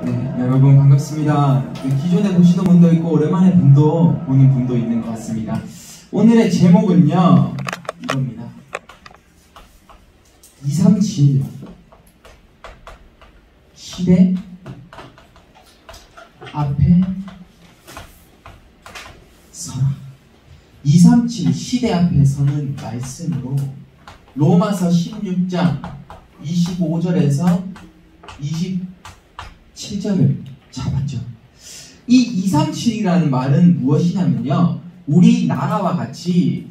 네, 여러분 반갑습니다. 기존에 보시던 분도 있고 오랜만에 보는 분도 있는 것 같습니다. 오늘의 제목은요, 이겁니다. 237 시대 앞에 서라. 237 시대 앞에 서는 말씀으로 로마서 16장 25절에서 27절을 잡았죠. 이 237이라는 말은 무엇이냐면요, 우리나라와 같이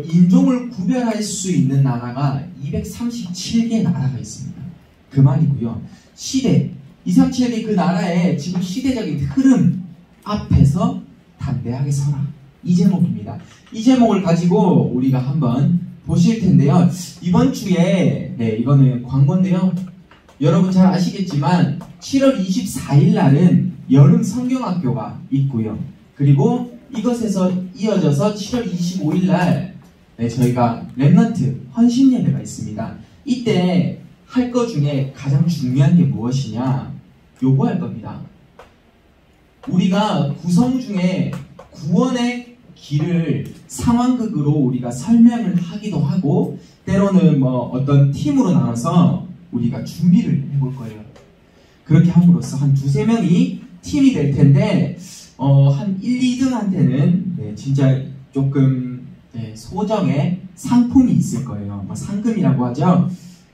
인종을 구별할 수 있는 나라가 237개 나라가 있습니다. 그 말이고요. 시대, 237개 그 나라의 지금 시대적인 흐름 앞에서 담대하게 서라. 이 제목입니다. 이 제목을 가지고 우리가 한번 보실 텐데요. 이번 주에, 이거는 광고인데요. 여러분 잘 아시겠지만 7월 24일 날은 여름 성경학교가 있고요. 그리고 이것에서 이어져서 7월 25일 날 저희가 렘넌트 헌신 예배가 있습니다. 이때 할 것 중에 가장 중요한 게 무엇이냐? 요거 할 겁니다. 우리가 구성 중에 구원의 길을 상황극으로 우리가 설명을 하기도 하고, 때로는 어떤 팀으로 나눠서 우리가 준비를 해볼 거예요. 그렇게 함으로써 한 두세 명이 팀이 될 텐데, 한 1, 2등한테는 진짜 조금 소정의 상품이 있을 거예요. 상금이라고 하죠.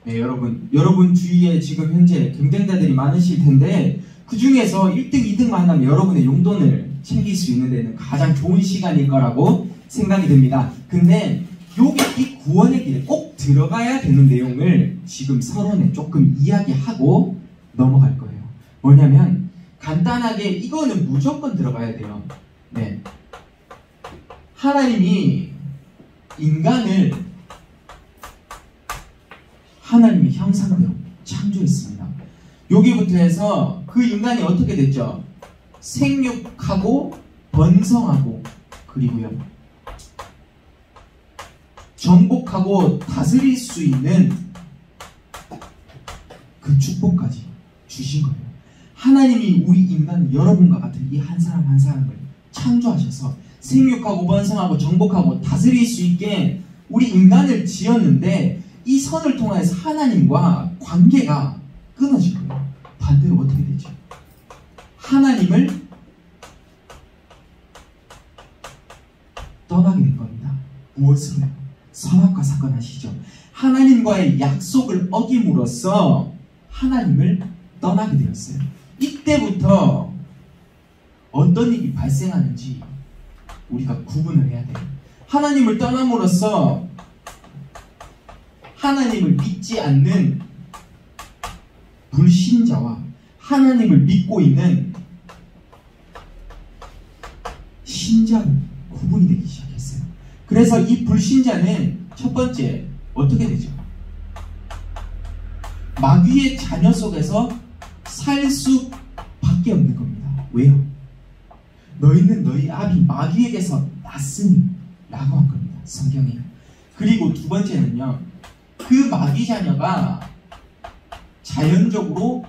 여러분 주위에 지금 현재 경쟁자들이 많으실 텐데, 그 중에서 1등, 2등만 한다면 여러분의 용돈을 챙길 수 있는 데는 가장 좋은 시간일 거라고 생각이 듭니다. 근데 이 구원의 길에 꼭 들어가야 되는 내용을 지금 서론에 조금 이야기하고 넘어갈 거예요. 뭐냐면 간단하게 이거는 무조건 들어가야 돼요. 하나님이 인간을 하나님의 형상대로 창조했습니다. 여기부터 해서 그 인간이 어떻게 됐죠? 생육하고 번성하고, 그리고요 정복하고 다스릴 수 있는 그 축복까지 주신 거예요. 하나님이 우리 인간, 여러분과 같은 이 한 사람 한 사람을 창조하셔서 생육하고 번성하고 정복하고 다스릴 수 있게 우리 인간을 지었는데, 이 선을 통해서 하나님과 관계가 끊어진 거예요. 반대로 어떻게 되죠? 하나님을 떠나게 된 겁니다. 무엇으로? 선악과 사건 아시죠? 하나님과의 약속을 어김으로써 하나님을 떠나게 되었어요. 이때부터 어떤 일이 발생하는지 우리가 구분을 해야 돼요. 하나님을 떠남으로써 하나님을 믿지 않는 불신자와 하나님을 믿고 있는 신자로 구분이 되기 시작했어요. 그래서 이 불신자는 첫 번째 어떻게 되죠? 마귀의 자녀 속에서 살 수밖에 없는 겁니다. 왜요? 너희는 너희 아비 마귀에게서 났으니 라고 한 겁니다. 성경에. 그리고 두 번째는요, 그 마귀 자녀가 자연적으로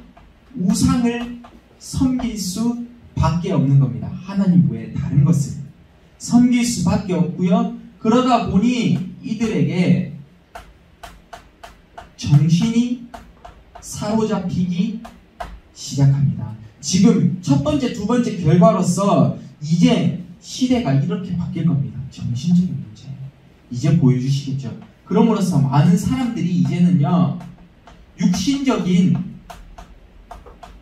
우상을 섬길 수밖에 없는 겁니다. 하나님 외에 다른 것을 섬길 수밖에 없고요. 그러다 보니 이들에게 정신이 사로잡히기 시작합니다. 지금 첫 번째, 두 번째 결과로서 이제 시대가 이렇게 바뀔 겁니다. 정신적인 문제 이제 보여주시겠죠. 그럼으로써 많은 사람들이 이제는요, 육신적인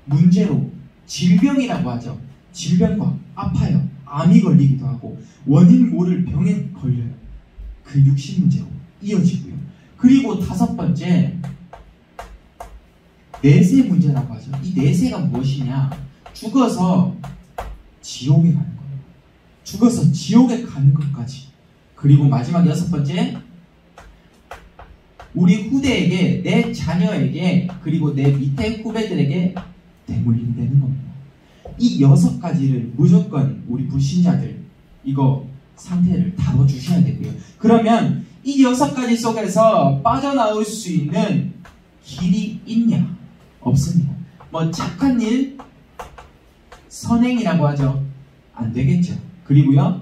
문제로 질병이라고 하죠. 질병과 아파요. 암이 걸리기도 하고 원인 모를 병에 걸려요. 그 육신 문제로 이어지고요. 그리고 다섯 번째, 내세 문제라고 하죠. 이 내세가 무엇이냐? 죽어서 지옥에 가는 거예요. 죽어서 지옥에 가는 것까지. 그리고 마지막 여섯 번째, 우리 후대에게, 내 자녀에게, 그리고 내 밑에 후배들에게 대물림되는 겁니다. 이 여섯 가지를 무조건 우리 불신자들 이거 상태를 다뤄주셔야 되고요. 그러면 이 여섯 가지 속에서 빠져나올 수 있는 길이 있냐? 없습니다. 착한 일, 선행이라고 하죠. 안 되겠죠. 그리고요,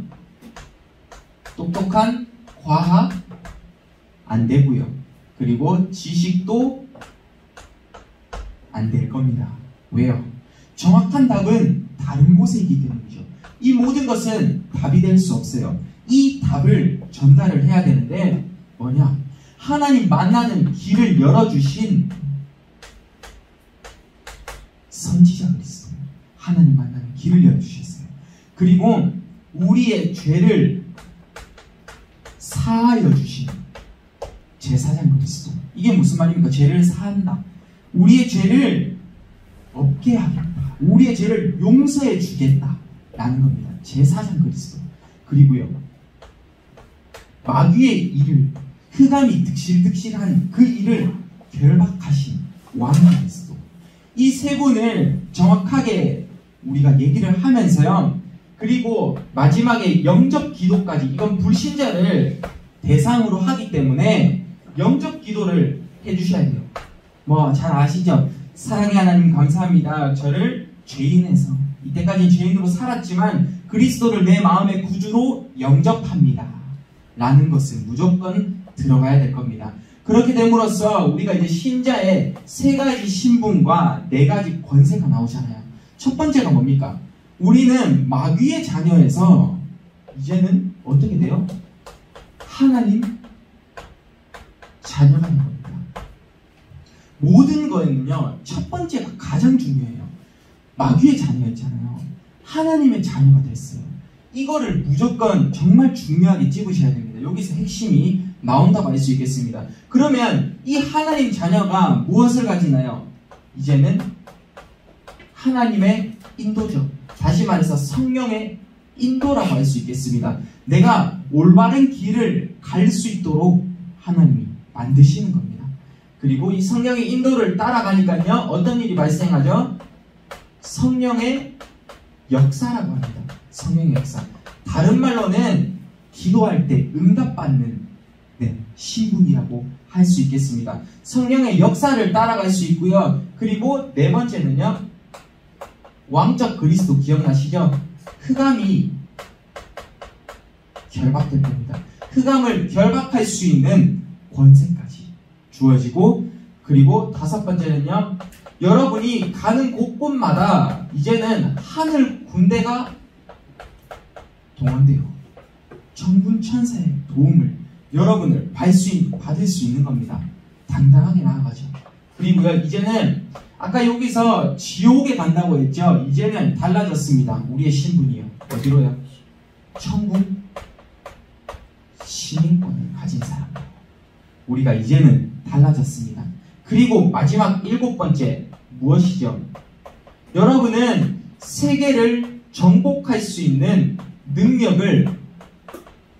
똑똑한 과학 안 되고요. 그리고 지식도 안 될 겁니다. 왜요? 정확한 답은 다른 곳에 있기 때문이죠. 이 모든 것은 답이 될 수 없어요. 이 답을 전달을 해야 되는데 뭐냐? 하나님 만나는 길을 열어주신 선지자 그리스도, 하나님 만나는 길을 열어주셨어요. 그리고 우리의 죄를 사하여 주신 제사장 그리스도. 이게 무슨 말입니까? 죄를 사한다. 우리의 죄를 없게 하겠다. 우리의 죄를 용서해 주겠다 라는 겁니다. 제사장 그리스도. 그리고요, 마귀의 일을, 흑암이 득실득실한 그 일을 결박하신 왕 그리스도. 이 세 분을 정확하게 우리가 얘기를 하면서요, 그리고 마지막에 영접 기도까지, 이건 불신자를 대상으로 하기 때문에 영접 기도를 해주셔야 돼요. 뭐 잘 아시죠? 사랑의 하나님 감사합니다. 저를 죄인에서, 이때까지 죄인으로 살았지만 그리스도를 내 마음의 구주로 영접합니다 라는 것은 무조건 들어가야 될 겁니다. 그렇게 됨으로써 우리가 이제 신자의 세 가지 신분과 네 가지 권세가 나오잖아요. 첫 번째가 뭡니까? 우리는 마귀의 자녀에서 이제는 어떻게 돼요? 하나님 자녀가 된 겁니다. 모든 거에는요, 첫 번째가 가장 중요해요. 마귀의 자녀였잖아요. 하나님의 자녀가 됐어요. 이거를 무조건 정말 중요하게 찝으셔야 됩니다. 여기서 핵심이 나온다고 할 수 있겠습니다. 그러면 이 하나님 자녀가 무엇을 가지나요? 이제는 하나님의 인도죠. 다시 말해서 성령의 인도라고 할 수 있겠습니다. 내가 올바른 길을 갈 수 있도록 하나님이 만드시는 겁니다. 그리고 이 성령의 인도를 따라가니까요, 어떤 일이 발생하죠? 성령의 역사라고 합니다. 성령의 역사. 다른 말로는 기도할 때 응답받는 신분이라고 할 수 있겠습니다. 성령의 역사를 따라갈 수 있고요. 그리고 네 번째는요, 왕적 그리스도 기억나시죠? 흑암이 결박될 겁니다. 흑암을 결박할 수 있는 권세까지 주어지고, 그리고 다섯 번째는요, 여러분이 가는 곳곳마다 이제는 하늘 군대가 동원돼요. 천군 천사의 도움을 여러분을 받을 수 있는 겁니다. 당당하게 나아가죠. 그리고요, 이제는 아까 여기서 지옥에 간다고 했죠? 이제는 달라졌습니다. 우리의 신분이요. 어디로요? 천국 시민권을 가진 사람. 우리가 이제는 달라졌습니다. 그리고 마지막 일곱 번째 무엇이죠? 여러분은 세계를 정복할 수 있는 능력을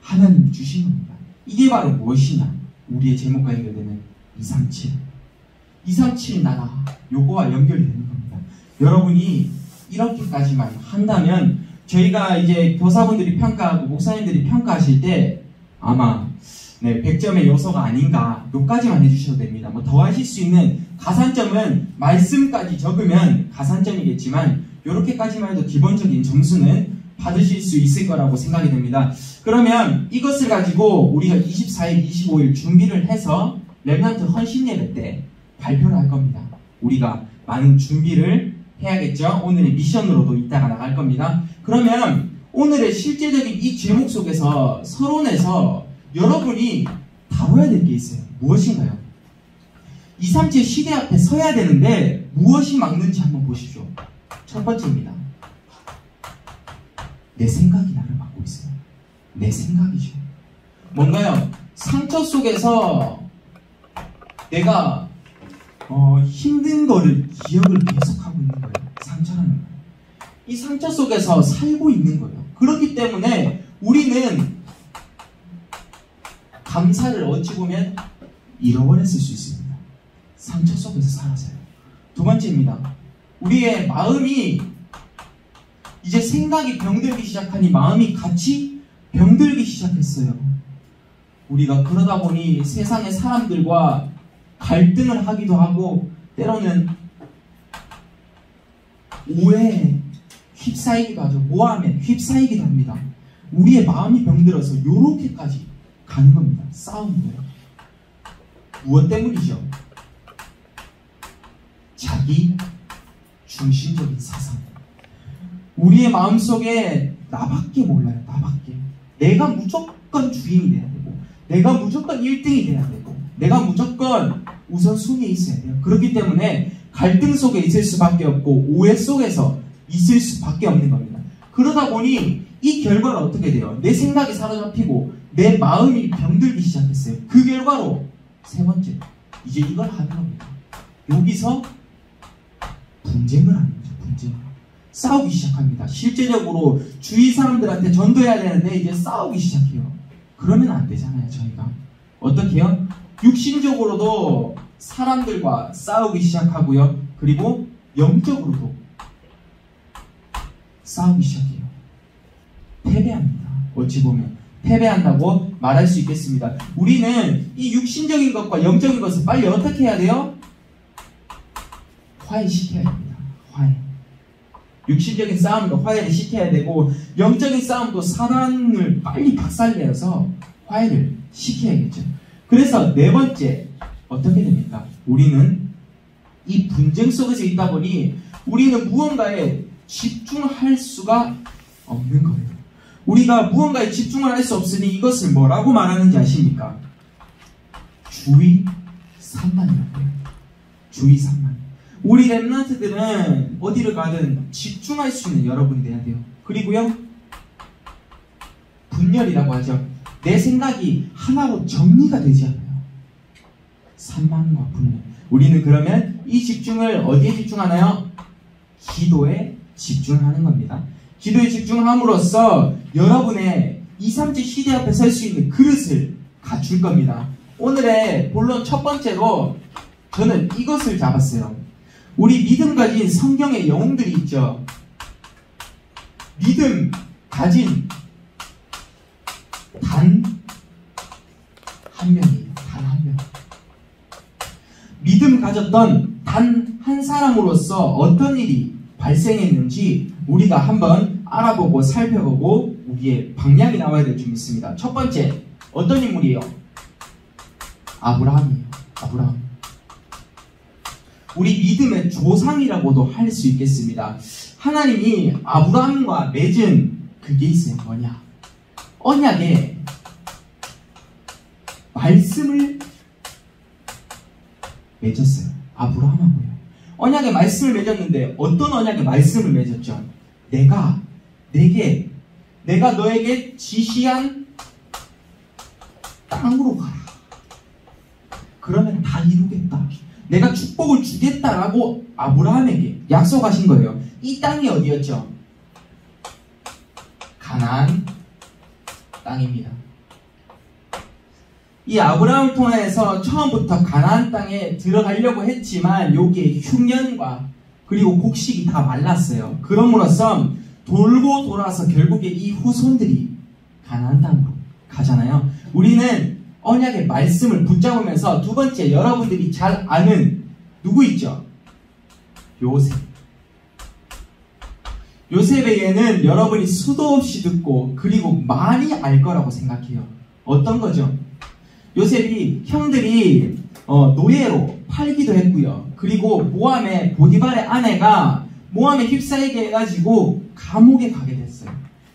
하나님이 주신 겁니다. 이게 바로 무엇이냐? 우리의 제목과 연결되는 237. 237 나라, 요거와 연결이 되는 겁니다. 여러분이 이렇게까지만 한다면 저희가 이제 교사분들이 평가하고 목사님들이 평가하실 때 아마 100점의 요소가 아닌가, 요까지만 해주셔도 됩니다. 뭐 더 하실 수 있는 가산점은 말씀까지 적으면 가산점이겠지만 요렇게까지만 해도 기본적인 점수는 받으실 수 있을 거라고 생각이 됩니다. 그러면 이것을 가지고 우리가 24일, 25일 준비를 해서 렘넌트 헌신 예배 때 발표를 할 겁니다. 우리가 많은 준비를 해야겠죠. 오늘의 미션으로도 이따가 나갈 겁니다. 그러면 오늘의 실제적인 이 제목 속에서 서론에서 여러분이 다뤄야 될 게 있어요. 무엇인가요? 237 시대 앞에 서야 되는데 무엇이 막는지 한번 보십시오. 첫 번째입니다. 내 생각이 나를 막고 있어요. 내 생각이죠. 뭔가요? 상처 속에서 내가 힘든 거를 기억을 계속하고 있는 거예요. 상처라는 거예요. 이 상처 속에서 살고 있는 거예요. 그렇기 때문에 우리는 감사를 어찌 보면 잃어버렸을 수 있습니다. 상처 속에서 살아서요. 두 번째입니다. 우리의 마음이 이제 생각이 병들기 시작하니 마음이 같이 병들기 시작했어요. 우리가 그러다 보니 세상의 사람들과 갈등을 하기도 하고 때로는 오해에 휩싸이기도 하죠. 모함에 휩싸이기도 합니다. 우리의 마음이 병들어서 요렇게까지 가는 겁니다. 싸우는 거예요. 무엇 때문이죠? 자기 중심적인 사상. 우리의 마음속에 나밖에 몰라요. 나밖에. 내가 무조건 주인이 돼야 되고, 내가 무조건 1등이 돼야 되고, 내가 무조건 우선순위에 있어야 돼요. 그렇기 때문에 갈등 속에 있을 수밖에 없고 오해 속에서 있을 수밖에 없는 겁니다. 그러다 보니 이 결과가 어떻게 돼요? 내 생각이 사로잡히고 내 마음이 병들기 시작했어요. 그 결과로 세 번째, 이제 이걸 하는 겁니다. 여기서 분쟁을 하는 거죠. 분쟁을. 싸우기 시작합니다. 실제적으로 주위 사람들한테 전도해야 되는데 이제 싸우기 시작해요. 그러면 안 되잖아요. 저희가 어떻게 해요? 육신적으로도 사람들과 싸우기 시작하고요. 그리고 영적으로도 싸우기 시작해요. 패배합니다. 어찌 보면 패배한다고 말할 수 있겠습니다. 우리는 이 육신적인 것과 영적인 것을 빨리 어떻게 해야 돼요? 화해시켜야 됩니다. 화해. 육신적인 싸움도 화해를 시켜야 되고 영적인 싸움도 사단을 빨리 박살내서 화해를 시켜야겠죠. 그래서 네 번째 어떻게 됩니까? 우리는 이 분쟁 속에서 있다 보니 우리는 무언가에 집중할 수가 없는 거예요. 우리가 무언가에 집중을 할 수 없으니 이것을 뭐라고 말하는지 아십니까? 주의 산만이라고 해요. 주의 산만. 우리 랩런트들은 어디를 가든 집중할 수 있는 여러분이 돼야 돼요. 그리고요, 분열이라고 하죠. 내 생각이 하나로 정리가 되지 않아요. 산만과 분열. 우리는 그러면 이 집중을 어디에 집중하나요? 기도에 집중하는 겁니다. 기도에 집중함으로써 여러분의 237 시대 앞에 설 수 있는 그릇을 갖출 겁니다. 오늘의 본론 첫 번째로 저는 이것을 잡았어요. 우리 믿음 가진 성경의 영웅들이 있죠. 믿음 가진 단 한 명이에요. 단 한 명. 믿음 가졌던 단 한 사람으로서 어떤 일이 발생했는지 우리가 한번 알아보고 살펴보고 우리의 방향이 나와야 될 줄 믿습니다. 첫 번째, 어떤 인물이에요? 아브라함이에요. 아브라함. 우리 믿음의 조상이라고도 할 수 있겠습니다. 하나님이 아브라함과 맺은 그게 있어요. 뭐냐? 언약에 말씀을 맺었어요. 아브라함하고요. 언약의 말씀을 맺었는데 어떤 언약의 말씀을 맺었죠? 내가 너에게 지시한 땅으로 가라. 그러면 다 이루겠다. 내가 축복을 주겠다라고 아브라함에게 약속하신 거예요. 이 땅이 어디였죠? 가나안 땅입니다. 이 아브라함을 통해서 처음부터 가나안 땅에 들어가려고 했지만 여기에 흉년과 그리고 곡식이 다 말랐어요. 그럼으로써 돌고 돌아서 결국에 이 후손들이 가나안 땅으로 가잖아요. 우리는 언약의 말씀을 붙잡으면서 두 번째, 여러분들이 잘 아는 누구 있죠? 요셉. 요셉에게는 여러분이 수도 없이 듣고 그리고 많이 알 거라고 생각해요. 어떤 거죠? 요셉이 형들이 노예로 팔기도 했고요. 그리고 모함의 보디발의 아내가 모함에 휩싸이게 해가지고 감옥에 가게 됐어요.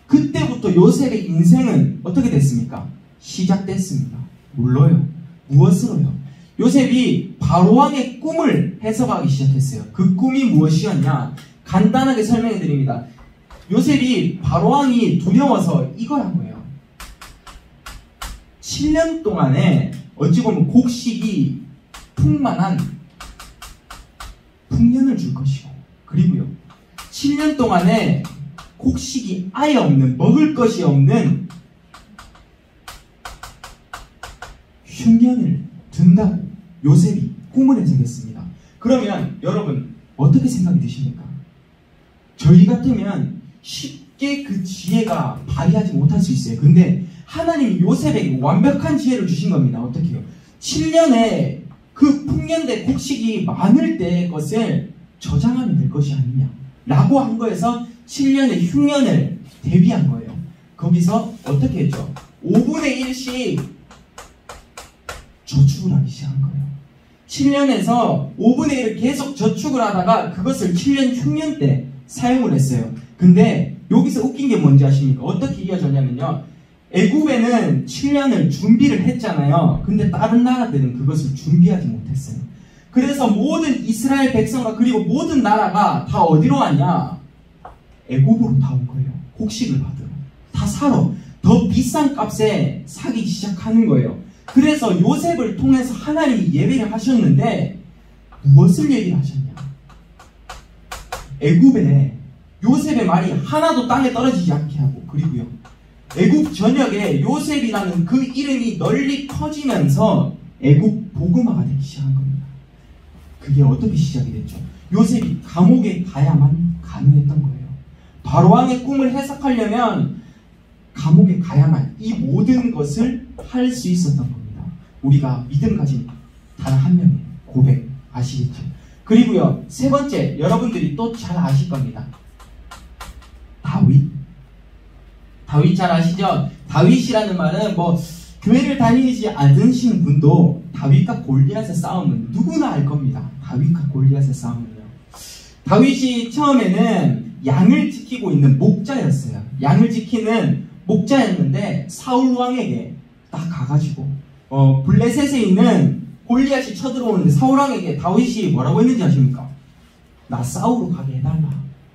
그때부터 요셉의 인생은 어떻게 됐습니까? 시작됐습니다. 물로요. 무엇으로요? 요셉이 바로왕의 꿈을 해석하기 시작했어요. 그 꿈이 무엇이었냐? 간단하게 설명해 드립니다. 요셉이 바로왕이 두려워서 이걸 한 거예요. 7년 동안에 어찌 보면 곡식이 풍만한 풍년을 줄 것이고, 그리고요 7년 동안에 곡식이 아예 없는, 먹을 것이 없는 흉년을 든다고 요셉이 꿈을 해석했습니다. 그러면 여러분 어떻게 생각이 드십니까? 저희 같으면 쉽게 그 지혜가 발휘하지 못할 수 있어요. 근데 하나님이 요셉에게 완벽한 지혜를 주신 겁니다. 어떻게 해요? 7년에 그 풍년대 곡식이 많을 때의 것을 저장하면 될 것이 아니냐 라고 한 거에서 7년의 흉년을 대비한 거예요. 거기서 어떻게 했죠? 5분의 1씩 저축을 하기 시작한 거예요. 7년에서 5분의 1을 계속 저축을 하다가 그것을 7년 흉년 때 사용을 했어요. 근데 여기서 웃긴 게 뭔지 아십니까? 어떻게 이어졌냐면요. 애굽에는 7년을 준비를 했잖아요. 근데 다른 나라들은 그것을 준비하지 못했어요. 그래서 모든 이스라엘 백성과 그리고 모든 나라가 다 어디로 왔냐? 애굽으로 다 온 거예요. 곡식을 받으러. 다 사러. 더 비싼 값에 사기 시작하는 거예요. 그래서 요셉을 통해서 하나님이 예배를 하셨는데 무엇을 얘기를 하셨냐? 애굽에 요셉의 말이 하나도 땅에 떨어지지 않게 하고, 그리고요 애굽 전역에 요셉이라는 그 이름이 널리 퍼지면서 애굽 복음화가 되기 시작한 겁니다. 그게 어떻게 시작이 됐죠? 요셉이 감옥에 가야만 가능했던 거예요. 바로왕의 꿈을 해석하려면 감옥에 가야만 이 모든 것을 할 수 있었던 겁니다. 우리가 믿음 가진 단 한 명의 고백 아시겠죠? 그리고요 세 번째, 여러분들이 또 잘 아실 겁니다. 다윗 잘 아시죠? 다윗이라는 말은 뭐 교회를 다니지 않으신 분도 다윗과 골리앗의 싸움은 누구나 알 겁니다. 다윗과 골리앗의 싸움은요. 다윗이 처음에는 양을 지키고 있는 목자였어요. 양을 지키는 목자였는데 사울 왕에게 딱 가가지고 블레셋에 있는 골리앗이 쳐들어오는데 사울 왕에게 다윗이 뭐라고 했는지 아십니까? 나 싸우러 가게 해달라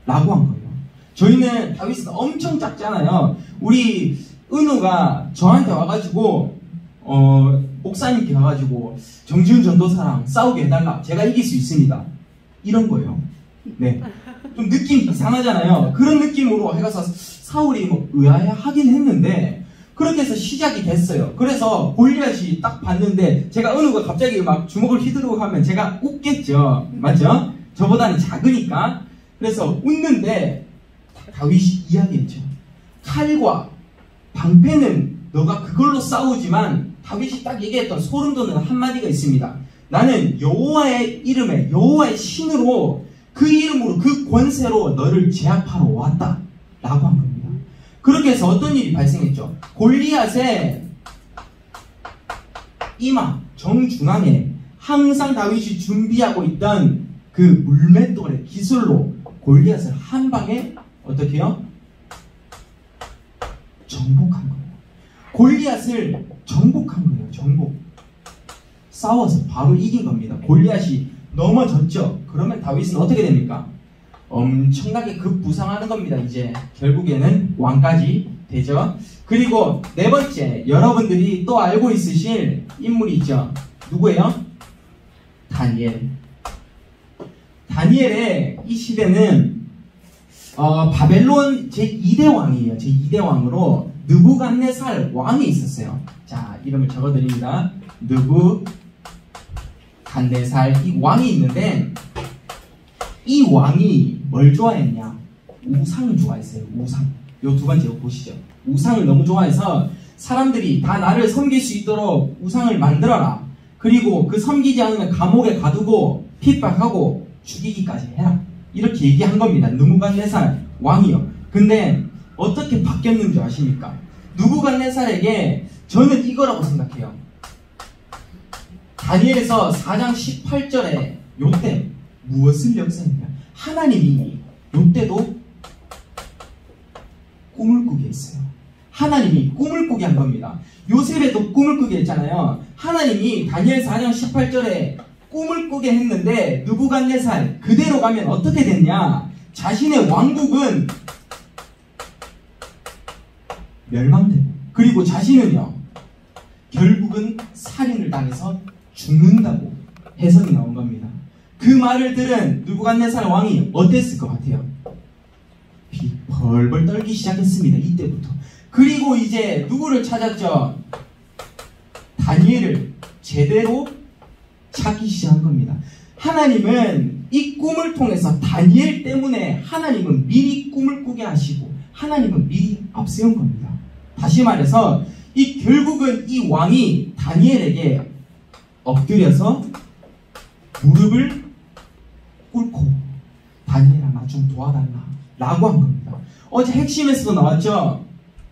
라고 한 거예요. 저희는 다윗은 엄청 작잖아요. 우리 은우가 저한테 와가지고 목사님께 와가지고 정지훈 전도사랑 싸우게 해달라, 제가 이길 수 있습니다, 이런 거예요. 네, 좀 느낌 이상하잖아요. 그런 느낌으로 해가서 사울이 뭐 의아해하긴 했는데 그렇게 해서 시작이 됐어요. 그래서 골리앗이 딱 봤는데 제가 은우가 갑자기 막 주먹을 휘두르고 하면 제가 웃겠죠, 맞죠? 저보다는 작으니까. 그래서 웃는데 다윗이 이야기했죠. 칼과 방패는 너가 그걸로 싸우지만, 다윗이 딱 얘기했던 소름 돋는 한마디가 있습니다. 나는 여호와의 이름에, 여호와의 신으로, 그 이름으로, 그 권세로 너를 제압하러 왔다 라고 한 겁니다. 그렇게 해서 어떤 일이 발생했죠? 골리앗의 이마 정중앙에 항상 다윗이 준비하고 있던 그 물맷돌의 기술로 골리앗을 한 방에 어떻게 해요? 정복한 거예요. 골리앗을 정복한 거예요. 정복. 싸워서 바로 이긴 겁니다. 골리앗이 넘어졌죠. 그러면 다윗은 어떻게 됩니까? 엄청나게 급부상하는 겁니다. 이제 결국에는 왕까지 되죠. 그리고 네 번째, 여러분들이 또 알고 있으실 인물이 있죠. 누구예요? 다니엘. 다니엘의 이 시대는 바벨론 제2대 왕이에요. 제2대 왕으로 느부갓네살 왕이 있었어요. 자, 이름을 적어드립니다. 느부갓네살 이 왕이 있는데, 이 왕이 뭘 좋아했냐? 우상을 좋아했어요. 우상. 요 두 번째 보시죠. 우상을 너무 좋아해서 사람들이 다 나를 섬길 수 있도록 우상을 만들어라. 그리고 그 섬기지 않으면 감옥에 가두고 핍박하고 죽이기까지 해라. 이렇게 얘기한 겁니다. 느부갓네살 왕이요. 근데 어떻게 바뀌었는지 아십니까? 느부갓네살에게 저는 이거라고 생각해요. 다니엘서 4장 18절에 요때 무엇을 역사했냐? 하나님이 요때도 꿈을 꾸게 했어요. 하나님이 꿈을 꾸게 한 겁니다. 요셉에도 꿈을 꾸게 했잖아요. 하나님이 다니엘 4장 18절에 꿈을 꾸게 했는데 느부갓네살 그대로 가면 어떻게 됐냐? 자신의 왕국은 멸망되고, 그리고 자신은요 결국은 살인을 당해서 죽는다고 해석이 나온 겁니다. 그 말을 들은 느부갓네살 왕이 어땠을 것 같아요? 피 벌벌 떨기 시작했습니다. 이때부터. 그리고 이제 누구를 찾았죠? 다니엘을 제대로 찾기 시작한 겁니다. 하나님은 이 꿈을 통해서 다니엘 때문에 하나님은 미리 꿈을 꾸게 하시고 하나님은 미리 앞세운 겁니다. 다시 말해서 결국은 이 왕이 다니엘에게 엎드려서 무릎을 꿇고 다니엘아 나 좀 도와달라 라고 한 겁니다. 어제 핵심에서도 나왔죠.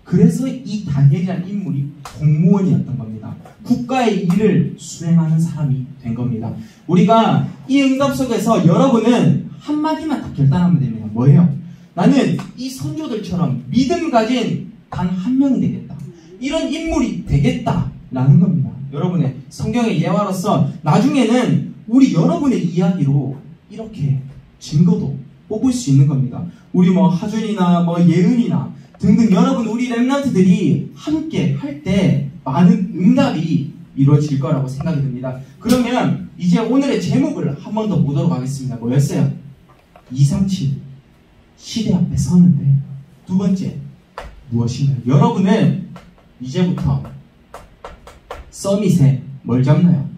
그래서 이 다니엘이라는 인물이 공무원이었던 겁니다. 국가의 일을 수행하는 사람이 된 겁니다. 우리가 이 응답 속에서 여러분은 한마디만 딱 결단하면 됩니다. 뭐예요? 나는 이 선조들처럼 믿음 가진 단 한 명이 되겠다. 이런 인물이 되겠다라는 겁니다. 여러분의 성경의 예화로서 나중에는 우리 여러분의 이야기로 이렇게 증거도 뽑을 수 있는 겁니다. 우리 뭐 하준이나 뭐 예은이나 등등 여러분 우리 렘넌트들이 함께 할 때 많은 응답이 이루어질 거라고 생각이 듭니다. 그러면 이제 오늘의 제목을 한 번 더 보도록 하겠습니다. 뭐였어요? 237 시대 앞에 서는데 두 번째 무엇인가요? 여러분은 이제부터 서밋에 뭘 잡나요?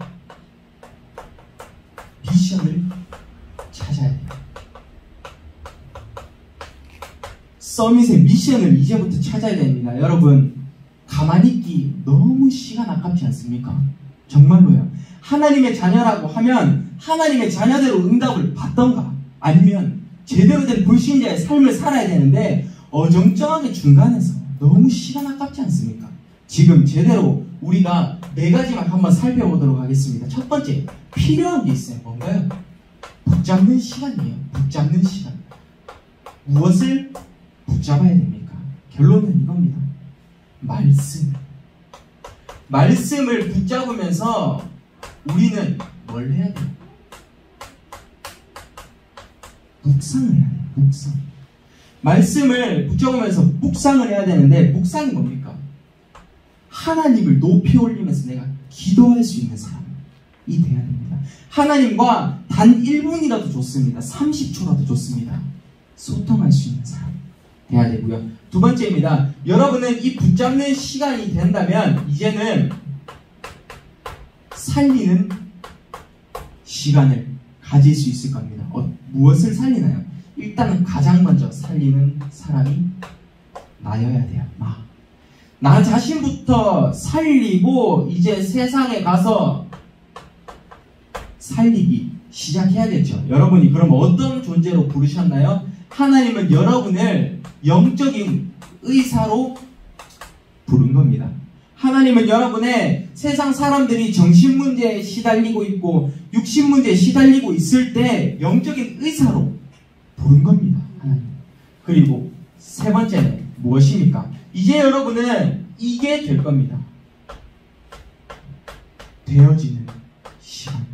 미션을 찾아야 돼요. 서밋의 미션을 이제부터 찾아야 됩니다. 여러분 가만히 있기 너무 시간 아깝지 않습니까? 정말로요. 하나님의 자녀라고 하면 하나님의 자녀대로 응답을 받던가 아니면 제대로 된 불신자의 삶을 살아야 되는데 어정쩡하게 중간에서 너무 시간 아깝지 않습니까? 지금 제대로 우리가 4가지만 한번 살펴보도록 하겠습니다. 첫 번째, 필요한 게 있어요. 뭔가요? 붙잡는 시간이에요. 붙잡는 시간. 무엇을 붙잡아야 됩니까? 결론은 이겁니다. 말씀을 붙잡으면서 우리는 뭘 해야 돼요? 묵상을 해야 돼요. 묵상. 말씀을 붙잡으면서 묵상을 해야 되는데 묵상이 뭡니까? 하나님을 높이 올리면서 내가 기도할 수 있는 사람이 돼야 됩니다. 하나님과 단 1분이라도 좋습니다. 30초라도 좋습니다. 소통할 수 있는 사람 돼야 되고요. 두 번째입니다. 여러분은 이 붙잡는 시간이 된다면 이제는 살리는 시간을 가질 수 있을 겁니다. 무엇을 살리나요? 일단은 가장 먼저 살리는 사람이 나여야 돼요. 나 자신부터 살리고 이제 세상에 가서 살리기 시작해야겠죠. 여러분이 그럼 어떤 존재로 부르셨나요? 하나님은 여러분을 영적인 의사로 부른 겁니다. 하나님은 여러분의 세상 사람들이 정신 문제에 시달리고 있고 육신 문제에 시달리고 있을 때 영적인 의사로 부른 겁니다. 하나님. 그리고 세 번째는 무엇입니까? 이제 여러분은 이게 될 겁니다. 되어지는 시간.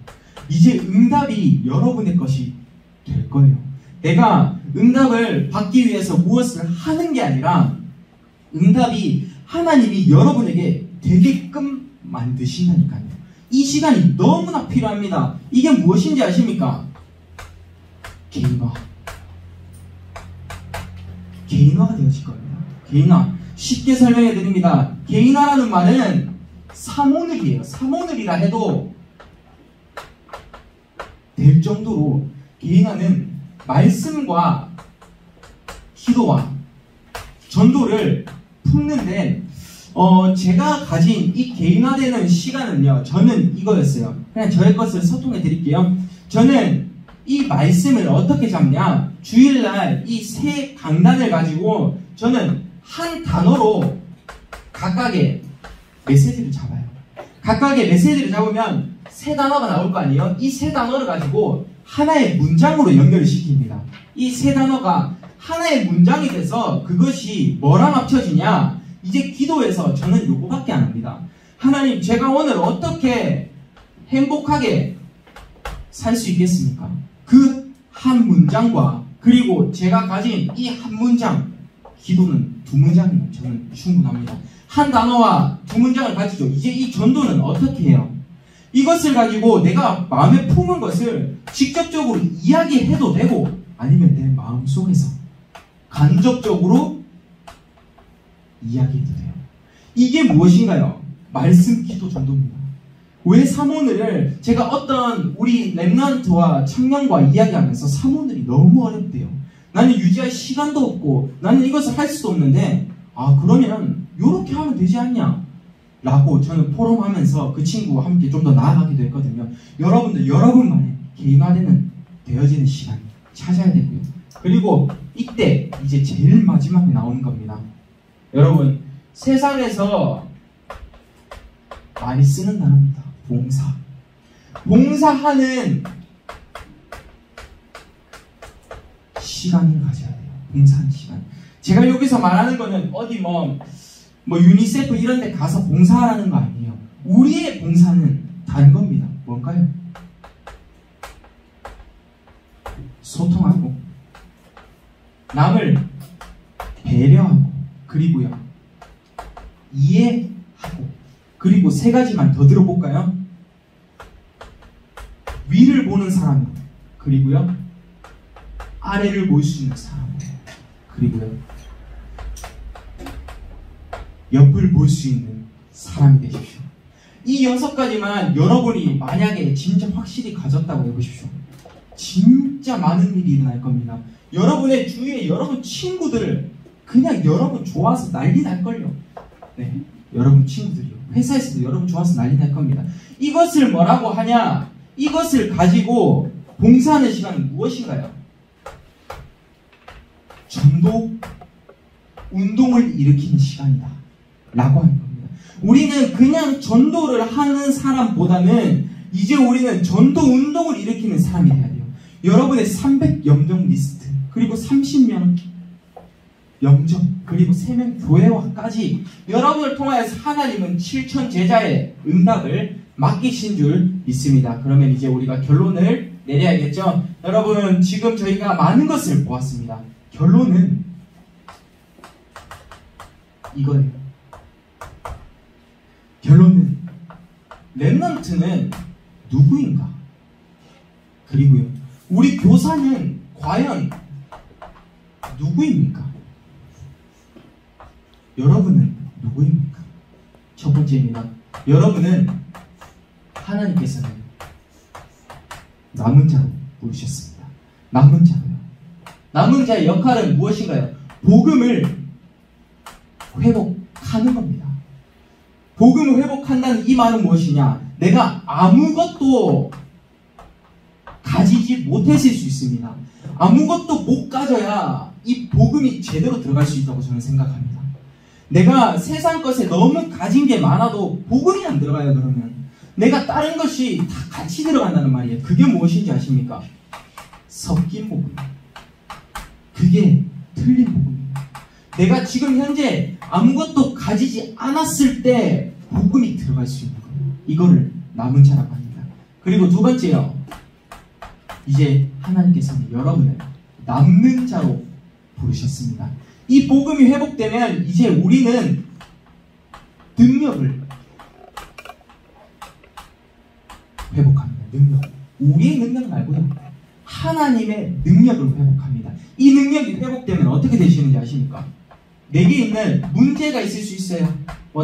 이제 응답이 여러분의 것이 될 거예요. 내가 응답을 받기 위해서 무엇을 하는 게 아니라 응답이 하나님이 여러분에게 되게끔 만드신다니까요. 이 시간이 너무나 필요합니다. 이게 무엇인지 아십니까? 개인화가 되어질 겁니다. 개인화. 쉽게 설명해 드립니다. 개인화라는 말은 사모늘이에요. 사모늘이라 해도 될 정도로 개인화는 말씀과 기도와 전도를 품는데 제가 가진 이 개인화되는 시간은요, 저는 이거였어요. 그냥 저의 것을 소통해 드릴게요. 저는 이 말씀을 어떻게 잡냐, 주일날 이 세 강단을 가지고 저는 한 단어로 각각의 메시지를 잡아요. 각각의 메시지를 잡으면 세 단어가 나올 거 아니에요? 이 세 단어를 가지고 하나의 문장으로 연결을 시킵니다. 이 세 단어가 하나의 문장이 돼서 그것이 뭐랑 합쳐지냐? 이제 기도에서 저는 요거밖에 안 합니다. 하나님, 제가 오늘 어떻게 행복하게 살 수 있겠습니까? 그 한 문장과 그리고 제가 가진 이 한 문장, 기도는 2문장이면 저는 충분합니다. 한 단어와 2문장을 가지죠. 이제 이 전도는 어떻게 해요? 이것을 가지고 내가 마음에 품은 것을 직접적으로 이야기해도 되고 아니면 내 마음속에서 간접적으로 이야기해도 돼요. 이게 무엇인가요? 말씀 기도 전도입니다. 왜 사모늘을 제가 어떤 우리 렘넌트와 청년과 이야기하면서 사모늘이 너무 어렵대요. 나는 유지할 시간도 없고 나는 이것을 할 수도 없는데 그러면 이렇게 하면 되지 않냐? 라고 저는 포럼하면서 그 친구와 함께 좀 더 나아가기도 했거든요. 여러분도 여러분만의 개인화되는 되어지는 시간 찾아야 되고요. 그리고 이때 이제 제일 마지막에 나오는 겁니다. 여러분, 세상에서 많이 쓰는 단어입니다. 봉사. 봉사하는 시간을 가져야 돼요. 봉사하는 시간. 제가 여기서 말하는 거는 어디 뭐 유니세프 이런 데 가서 봉사하라는 거 아니에요. 우리의 봉사는 다른 겁니다. 뭔가요? 소통하고 남을 배려하고 그리고요 이해하고 그리고 세 가지만 더 들어볼까요? 위를 보는 사람 그리고요 아래를 볼 수 있는 사람 그리고요 옆을 볼 수 있는 사람이 되십시오. 이 6가지만 여러분이 만약에 진짜 확실히 가졌다고 해보십시오. 진짜 많은 일이 일어날 겁니다. 여러분의 주위에 여러분 친구들 그냥 여러분 좋아서 난리 날걸요. 네, 여러분 친구들이요. 회사에서도 여러분 좋아서 난리 날 겁니다. 이것을 뭐라고 하냐? 이것을 가지고 봉사하는 시간은 무엇인가요? 전도 운동을 일으키는 시간이다 라고 하는 겁니다. 우리는 그냥 전도를 하는 사람보다는 이제 우리는 전도 운동을 일으키는 사람이 돼야 돼요. 여러분의 300영정 리스트 그리고 30명 영정 그리고 3명 교회와까지 여러분을 통하여서 하나님은 7천 제자의 응답을 맡기신 줄 믿습니다. 그러면 이제 우리가 결론을 내려야겠죠. 여러분 지금 저희가 많은 것을 보았습니다. 결론은 이거예요. 결론은 렘넌트는 누구인가? 그리고요 우리 교사는 과연 누구입니까? 여러분은 누구입니까? 첫 번째입니다. 여러분은 하나님께서는 남은 자로 부르셨습니다. 남은 자로요. 남은 자의 역할은 무엇인가요? 복음을 회복하는 겁니다. 복음을 회복한다는 이 말은 무엇이냐? 내가 아무것도 가지지 못했을 수 있습니다. 아무것도 못 가져야 이 복음이 제대로 들어갈 수 있다고 저는 생각합니다. 내가 세상 것에 너무 가진 게 많아도 복음이 안 들어가요. 그러면 내가 다른 것이 다 같이 들어간다는 말이에요. 그게 무엇인지 아십니까? 섞인 복음. 그게 틀린 복음입니다. 내가 지금 현재 아무것도 가지지 않았을 때 복음이 들어갈 수 있는 거예요. 이거를 남은 자라고 합니다. 그리고 두 번째요. 이제 하나님께서는 여러분을 남는 자로 부르셨습니다. 이 복음이 회복되면 이제 우리는 능력을 회복합니다. 능력. 우리의 능력 말고요. 하나님의 능력을 회복합니다. 이 능력이 회복되면 어떻게 되시는지 아십니까? 내게 있는 문제가 있을 수 있어요.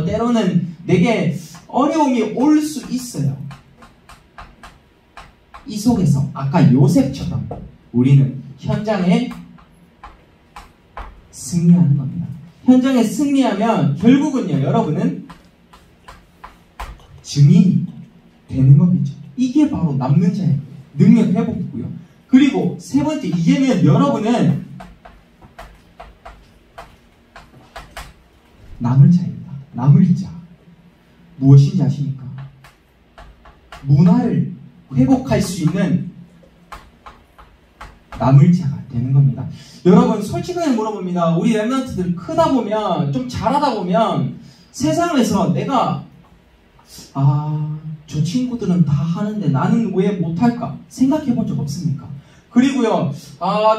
때로는 내게 어려움이 올 수 있어요. 이 속에서 아까 요셉처럼 우리는 현장에 승리하는 겁니다. 현장에 승리하면 결국은요, 여러분은 증인이 되는 거겠죠. 이게 바로 남는 자의 능력 회복이고요. 그리고 세 번째, 이제는 여러분은 남을 자입니다. 남을 자. 무엇인지 아십니까? 문화를 회복할 수 있는 남을 자가 되는 겁니다. 여러분 솔직하게 물어봅니다. 우리 렘넌트들 크다 보면 좀 잘하다 보면 세상에서 내가 저 친구들은 다 하는데 나는 왜 못할까 생각해 본 적 없습니까? 그리고요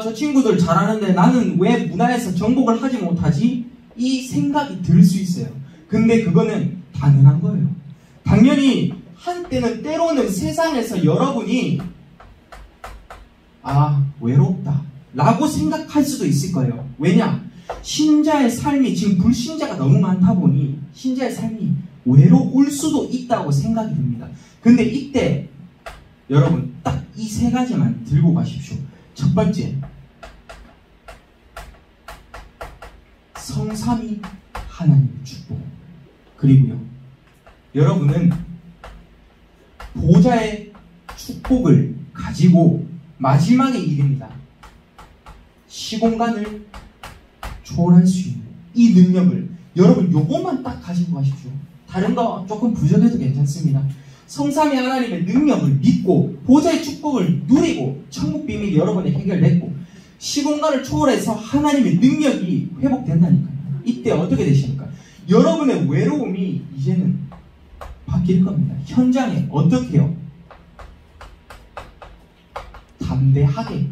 저 친구들 잘하는데 나는 왜 문화에서 정복을 하지 못하지? 이 생각이 들 수 있어요. 근데 그거는 당연한 거예요. 당연히 한때는 때로는 세상에서 여러분이 외롭다 라고 생각할 수도 있을 거예요. 왜냐? 신자의 삶이 지금 불신자가 너무 많다 보니 신자의 삶이 외로울 수도 있다고 생각이 듭니다. 근데 이때 여러분 딱 이 세 가지만 들고 가십시오. 첫 번째, 성삼위 하나님의 축복. 그리고요 여러분은 보좌의 축복을 가지고 마지막에 이릅니다. 시공간을 초월할 수 있는 이 능력을 여러분 요것만 딱 가지고 가십시오. 다른 거 조금 부족해도 괜찮습니다. 성삼위 하나님의 능력을 믿고 보좌의 축복을 누리고 천국 비밀이 여러분의 해결됐고 시공간을 초월해서 하나님의 능력이 회복된다니까요. 이때 어떻게 되십니까? 여러분의 외로움이 이제는 바뀔 겁니다. 현장에 어떻게 해요? 담대하게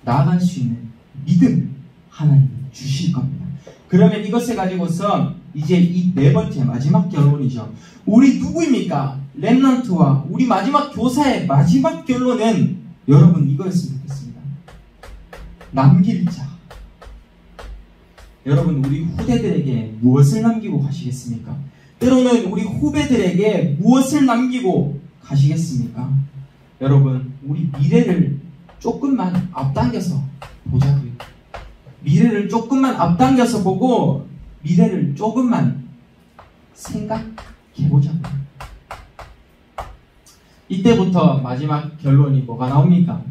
나아갈 수 있는 믿음을 하나님이 주실 겁니다. 그러면 이것을 가지고서 이제 이 네 번째 마지막 결론이죠. 우리 누구입니까? 렘넌트와 우리 마지막 교사의 마지막 결론은 여러분 이거였으면 좋겠습니다. 남길 자. 여러분 우리 후대들에게 무엇을 남기고 가시겠습니까? 때로는 우리 후배들에게 무엇을 남기고 가시겠습니까? 여러분 우리 미래를 조금만 앞당겨서 보자고요. 미래를 조금만 앞당겨서 보고 미래를 조금만 생각해보자고요. 이때부터 마지막 결론이 뭐가 나옵니까?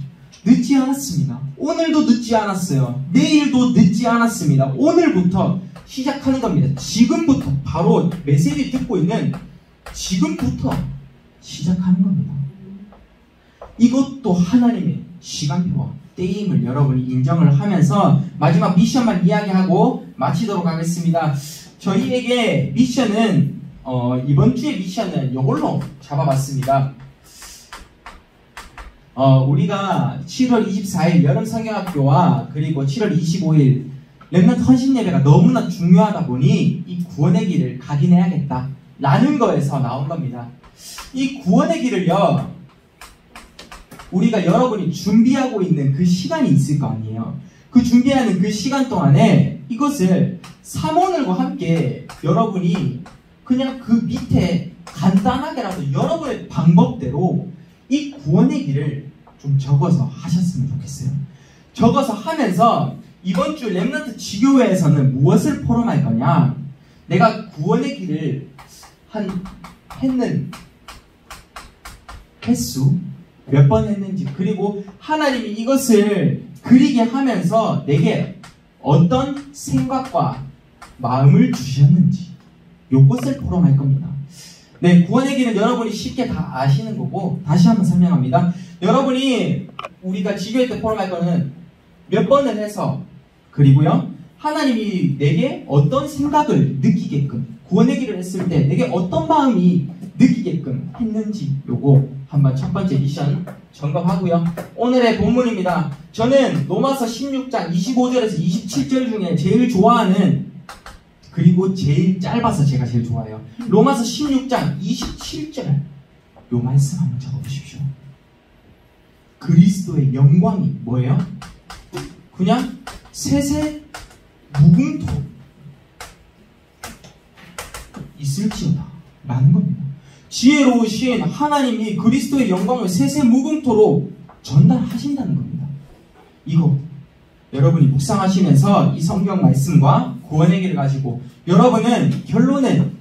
늦지 않았습니다. 오늘도 늦지 않았어요. 내일도 늦지 않았습니다. 오늘부터 시작하는 겁니다. 지금부터 바로 메시지 듣고 있는 지금부터 시작하는 겁니다. 이것도 하나님의 시간표와 때임을 여러분이 인정을 하면서 마지막 미션만 이야기하고 마치도록 하겠습니다. 저희에게 미션은 이번 주의 미션은 이걸로 잡아봤습니다. 우리가 7월 24일 여름 성경학교와 그리고 7월 25일 렘넌트 헌신 예배가 너무나 중요하다 보니 이 구원의 길을 가긴 해야겠다 라는 거에서 나온 겁니다. 이 구원의 길을요, 우리가 여러분이 준비하고 있는 그 시간이 있을 거 아니에요. 그 준비하는 그 시간 동안에 이것을 사모늘과 함께 여러분이 그냥 그 밑에 간단하게라도 여러분의 방법대로 이 구원의 길을 좀 적어서 하셨으면 좋겠어요. 적어서 하면서 이번 주 렘넌트 지교회에서는 무엇을 포럼할 거냐? 내가 구원의 길을 했는 횟수 몇 번 했는지, 그리고 하나님이 이것을 그리게 하면서 내게 어떤 생각과 마음을 주셨는지 요것을 포럼할 겁니다. 네, 구원의 길은 여러분이 쉽게 다 아시는 거고 다시 한번 설명합니다. 여러분이 우리가 지교회 때 포럼할 거는 몇 번을 해서, 그리고요 하나님이 내게 어떤 생각을 느끼게끔, 구원의 길을 했을 때 내게 어떤 마음이 느끼게끔 했는지 요거 한번 첫 번째 미션 점검하고요. 오늘의 본문입니다. 저는 로마서 16장 25절에서 27절 중에 제일 좋아하는, 그리고 제일 짧아서 제가 제일 좋아해요. 로마서 16장 27절 요 말씀 한번 적어보십시오. 그리스도의 영광이 뭐예요? 그냥 셋의 무궁토 있을지어다 라는 겁니다. 지혜로우신 하나님이 그리스도의 영광을 셋의 무궁토로 전달하신다는 겁니다. 이거 여러분이 묵상하시면서 이 성경 말씀과 구원의 길을 가지고 여러분은 결론은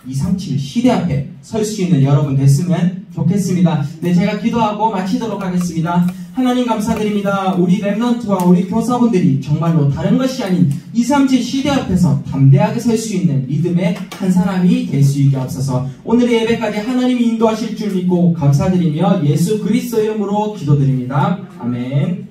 237 시대 앞에 설 수 있는 여러분 됐으면 좋겠습니다. 네, 제가 기도하고 마치도록 하겠습니다. 하나님 감사드립니다. 우리 렘넌트와 우리 교사분들이 정말로 다른 것이 아닌 237 시대 앞에서 담대하게 설 수 있는 믿음의 한 사람이 될 수 있게 하옵소서. 오늘의 예배까지 하나님이 인도하실 줄 믿고 감사드리며 예수 그리스도 이름으로 기도드립니다. 아멘.